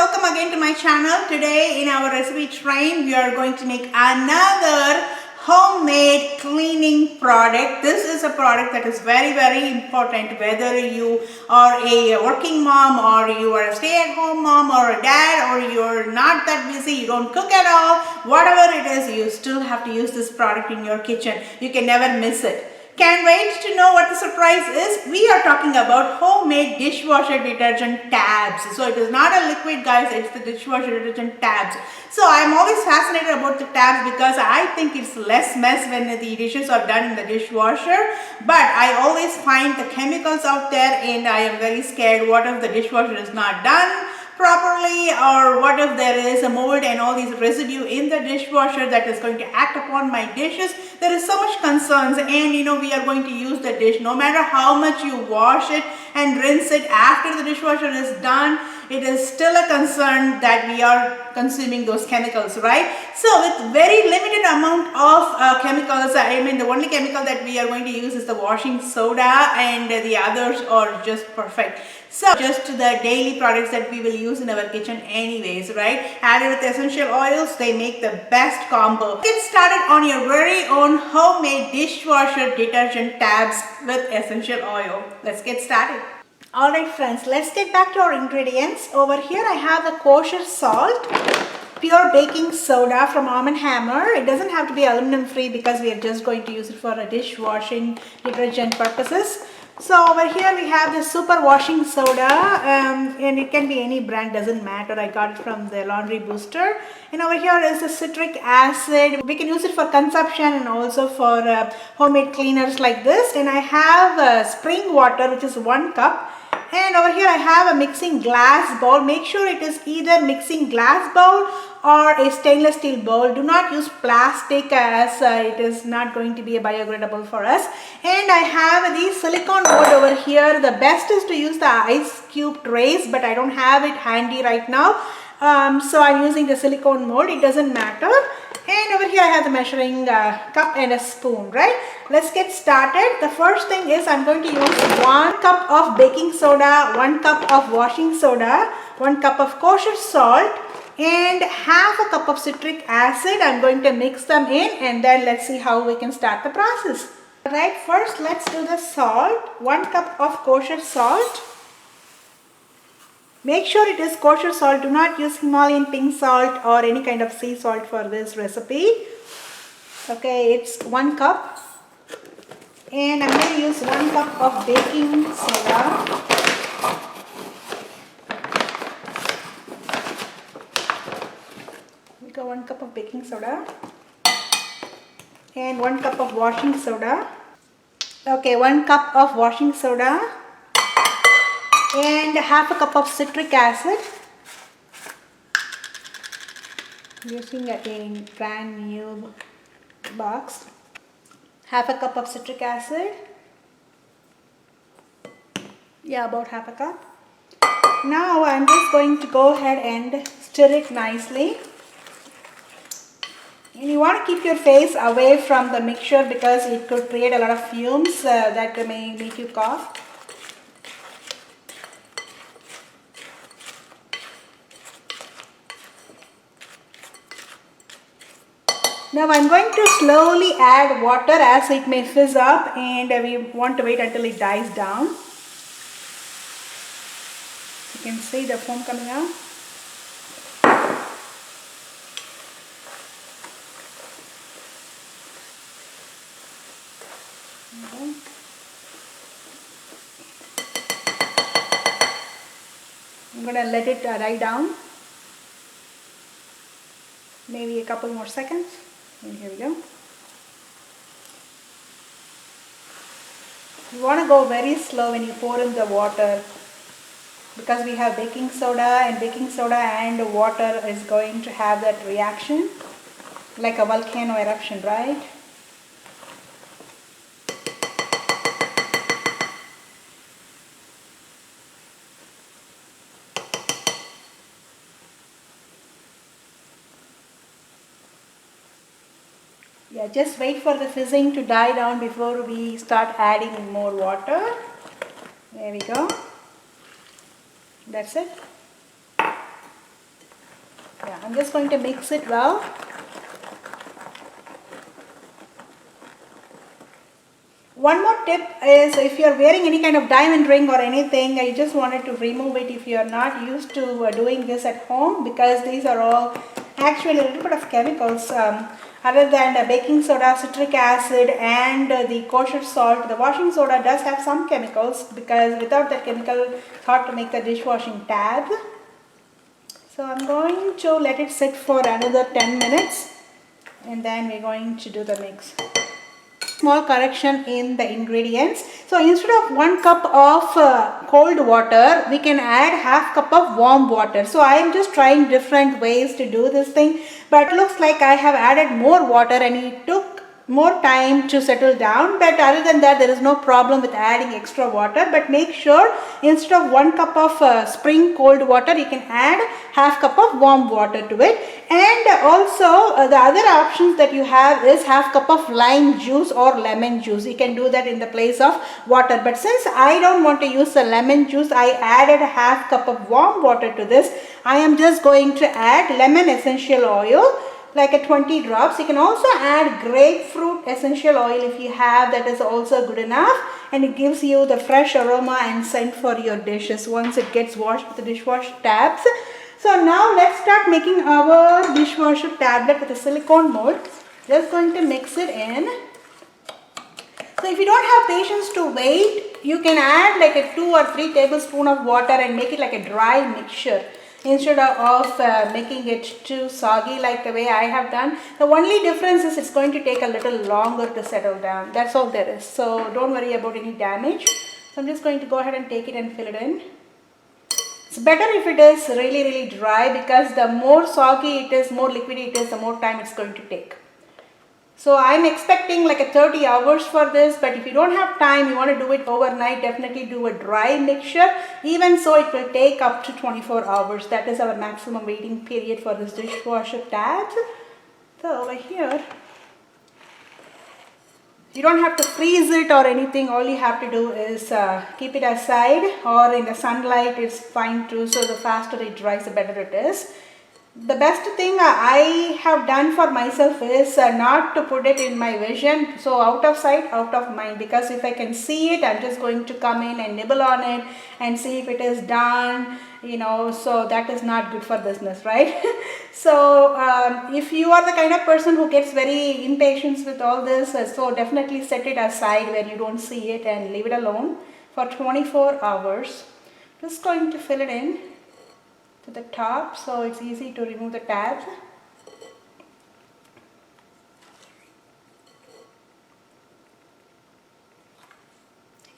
welcome again to my channel. Today in our recipe train we are going to make another homemade cleaning product. This is a product that is very important whether you are a working mom or you are a stay-at-home mom or a dad or you're not that busy, you don't cook at all, whatever it is, you still have to use this product in your kitchen. You can never miss it. Can't wait to know what the surprise is. We are talking about homemade dishwasher detergent tabs. So it is not a liquid, guys, it's the dishwasher detergent tabs. So I'm always fascinated about the tabs because I think it's less mess when the dishes are done in the dishwasher. But I always find the chemicals out there and I am very scared what if the dishwasher is not done properly, or what if there is a mold and all these residue in the dishwasher that is going to act upon my dishes. There is so much concerns, and we are going to use the dish no matter how much you wash it and rinse it after the dishwasher is done. It is still a concern that we are consuming those chemicals, right? So with very limited amount of chemicals, the only chemical that we are going to use is the washing soda, and the others are just perfect. So just the daily products that we will use in our kitchen anyways, right? Added with essential oils, they make the best combo. Get started on your very own homemade dishwasher detergent tabs with essential oil. Let's get started. Alright friends, let's get back to our ingredients. Over here I have the kosher salt, pure baking soda from Arm & Hammer. It doesn't have to be aluminum free because we are just going to use it for a dishwashing detergent purposes. So over here we have the super washing soda, and it can be any brand, doesn't matter. I got it from the laundry booster. And over here is the citric acid. We can use it for consumption and also for homemade cleaners like this. And I have spring water, which is 1 cup. And over here I have a mixing glass bowl. Make sure it is either mixing glass bowl or a stainless steel bowl. Do not use plastic as it is not going to be biodegradable for us. And I have the silicone mold over here. The best is to use the ice cube trays, but I don't have it handy right now. So I'm using the silicone mold. It doesn't matter. And over here I have the measuring cup and a spoon, right? Let's get started. The first thing is I'm going to use 1 cup of baking soda, 1 cup of washing soda, 1 cup of kosher salt, and half a cup of citric acid. I'm going to mix them in and then let's see how we can start the process. Alright, first let's do the salt. 1 cup of kosher salt. Make sure it is kosher salt. Do not use Himalayan pink salt or any kind of sea salt for this recipe. Okay, it's 1 cup. And I'm going to use 1 cup of baking soda. We got 1 cup of baking soda. And 1 cup of washing soda. Okay, 1 cup of washing soda. And half a cup of citric acid. Using a brand new box. Half a cup of citric acid. Yeah, about half a cup. Now I'm just going to go ahead and stir it nicely. And you want to keep your face away from the mixture because it could create a lot of fumes that may make you cough. Now I'm going to slowly add water as it may fizz up, and we want to wait until it dies down. You can see the foam coming out. Okay. I'm going to let it die down. Maybe a couple more seconds. And here we go. You want to go very slow when you pour in the water because we have baking soda, and water is going to have that reaction like a volcano eruption, right? Yeah, just wait for the fizzing to die down before we start adding more water. There we go. That's it. Yeah, I'm just going to mix it well. One more tip is if you're wearing any kind of diamond ring or anything, I just wanted to remove it if you're not used to doing this at home, because these are all actually a little bit of chemicals. Other than the baking soda, citric acid and the kosher salt, the washing soda does have some chemicals, because without that chemical it's hard to make the dishwashing tab. So I'm going to let it sit for another 10 minutes and then we're going to do the mix. Small correction in the ingredients. So instead of 1 cup of cold water, we can add half cup of warm water. So I am just trying different ways to do this thing, but it looks like I have added more water and it took more time to settle down. But other than that, there is no problem with adding extra water. But make sure instead of 1 cup of spring cold water, you can add half cup of warm water to it. And also the other options that you have is half cup of lime juice or lemon juice. You can do that in the place of water. But since I don't want to use the lemon juice, I added a half cup of warm water to this. I am just going to add lemon essential oil, like a 20 drops. You can also add grapefruit essential oil if you have, that is also good enough, and it gives you the fresh aroma and scent for your dishes once it gets washed with the dishwasher tabs. So now let's start making our dishwasher tablet with a silicone mold. Just going to mix it in. So if you don't have patience to wait, you can add like a 2 or 3 tablespoons of water and make it like a dry mixture, instead of making it too soggy like the way I have done. The only difference is it's going to take a little longer to settle down. That's all there is. So don't worry about any damage. So I'm just going to go ahead and take it and fill it in. It's better if it is really dry, because the more soggy it is, more liquidy it is, the more time it's going to take. So I'm expecting like a 30 hours for this, but if you don't have time, you want to do it overnight, definitely do a dry mixture. Even so, it will take up to 24 hours. That is our maximum waiting period for this dishwasher tabs. So over here, you don't have to freeze it or anything. All you have to do is keep it aside, or in the sunlight it's fine too. So the faster it dries, the better it is. The best thing I have done for myself is not to put it in my vision. So out of sight, out of mind, because if I can see it, I'm just going to come in and nibble on it and see if it is done, you know. So that is not good for business, right? So if you are the kind of person who gets very impatient with all this, so definitely set it aside where you don't see it and leave it alone for 24 hours. Just going to fill it in to the top so it's easy to remove the tabs.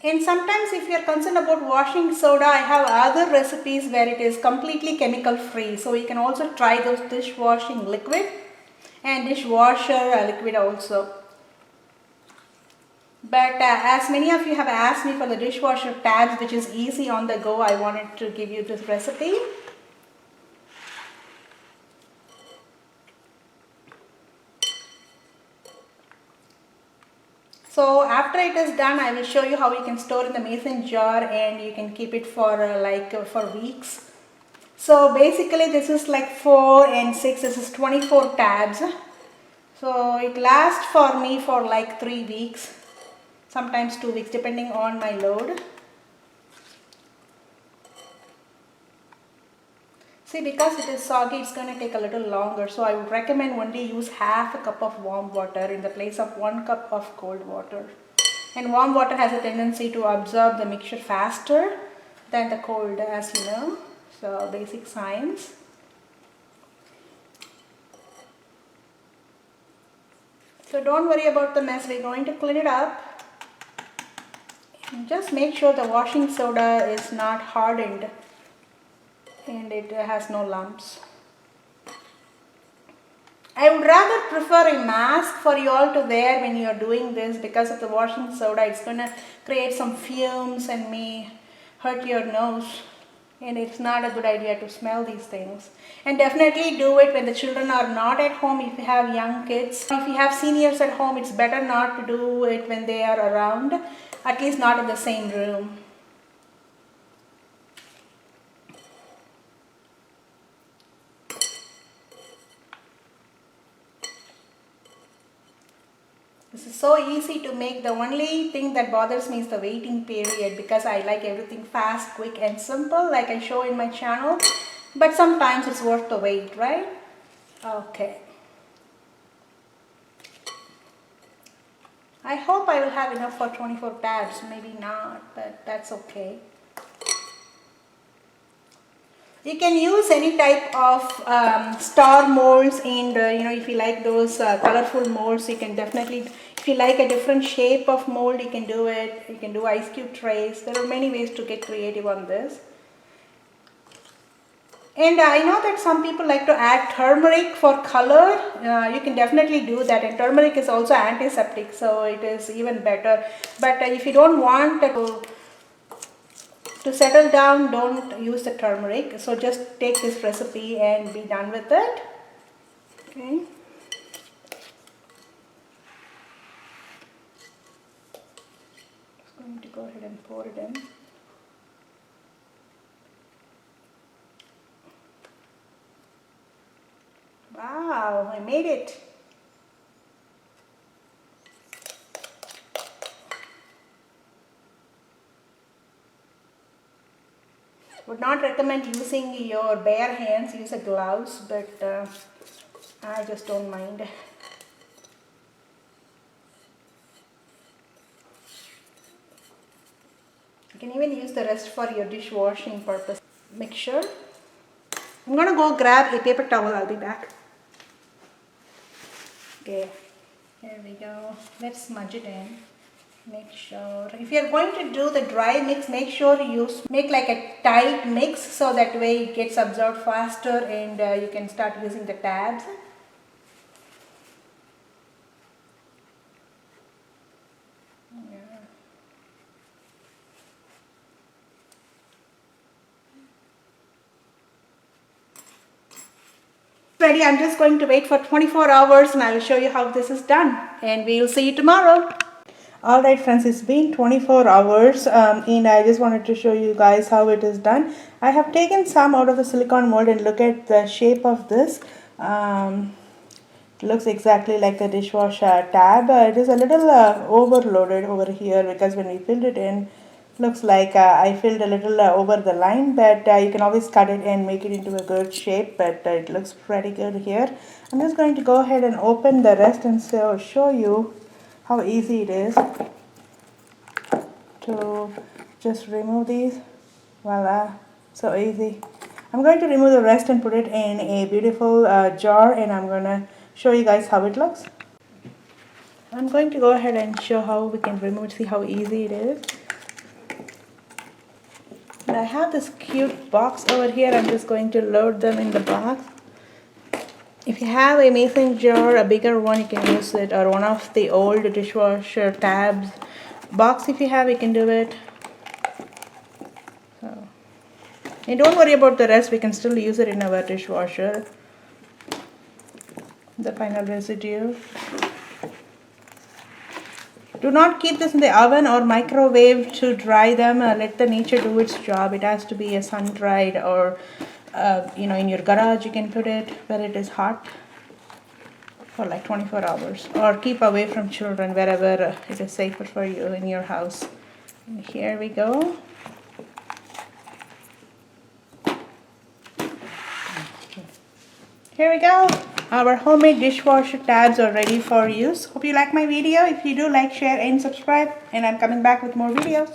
And sometimes if you are concerned about washing soda, I have other recipes where it is completely chemical free. So you can also try those dishwashing liquid and dishwasher liquid also. But as many of you have asked me for the dishwasher tabs, which is easy on the go, I wanted to give you this recipe. So after it is done, I will show you how you can store in the mason jar and you can keep it for for weeks. So basically this is like 4 and 6, this is 24 tabs. So it lasts for me for like 3 weeks, sometimes 2 weeks depending on my load. See, because it is soggy, it's going to take a little longer. So I would recommend only use half a cup of warm water in the place of 1 cup of cold water. And warm water has a tendency to absorb the mixture faster than the cold, as you know. So basic science. So don't worry about the mess. We're going to clean it up. And just make sure the washing soda is not hardened and it has no lumps. I would rather prefer a mask for you all to wear when you are doing this, because of the washing soda. It's going to create some fumes and may hurt your nose, and it's not a good idea to smell these things. And definitely do it when the children are not at home. If you have young kids, if you have seniors at home, it's better not to do it when they are around, at least not in the same room. This is so easy to make. The only thing that bothers me is the waiting period, because I like everything fast, quick and simple like I show in my channel. But sometimes it's worth the wait, right? Okay. I hope I will have enough for 24 tabs. Maybe not, but that's okay. You can use any type of star molds, and if you like those colorful molds, you can definitely, if you like a different shape of mold, you can do it. You can do ice cube trays. There are many ways to get creative on this. And I know that some people like to add turmeric for color. You can definitely do that, and turmeric is also antiseptic, so it is even better. But if you don't want to settle down, don't use the turmeric. So just take this recipe and be done with it. Okay. Just going to go ahead and pour it in. Wow, I made it. Would not recommend using your bare hands, use a gloves, but I just don't mind. You can even use the rest for your dishwashing purpose. Mixture. I'm going to go grab a paper towel, I'll be back. Okay, here we go. Let's smudge it in. Make sure, if you're going to do the dry mix, make sure you make like a tight mix, so that way it gets absorbed faster, and you can start using the tabs. Ready, I'm just going to wait for 24 hours and I will show you how this is done, and we'll see you tomorrow. Alright friends, it's been 24 hours and I just wanted to show you guys how it is done. I have taken some out of the silicone mold, and look at the shape of this. It looks exactly like the dishwasher tab. It is a little overloaded over here, because when we filled it in, looks like I filled a little over the line, but you can always cut it and make it into a good shape, but it looks pretty good here. I'm just going to go ahead and open the rest and show you how easy it is to just remove these. Voila, so easy. I'm going to remove the rest and put it in a beautiful jar, and I'm going to show you guys how it looks. I'm going to go ahead and show how we can remove. See how easy it is. And I have this cute box over here. I'm just going to load them in the box. If you have a mason jar, a bigger one, you can use it, or one of the old dishwasher tabs box. If you have, you can do it. So, and don't worry about the rest, we can still use it in our dishwasher, the final residue. Do not keep this in the oven or microwave to dry them. Let the nature do its job. It has to be a sun dried, or in your garage you can put it where it is hot for like 24 hours, or keep away from children wherever it is safer for you in your house. And here we go. Here we go. Our homemade dishwasher tabs are ready for use. Hope you like my video. If you do, like, share and subscribe, and I'm coming back with more videos.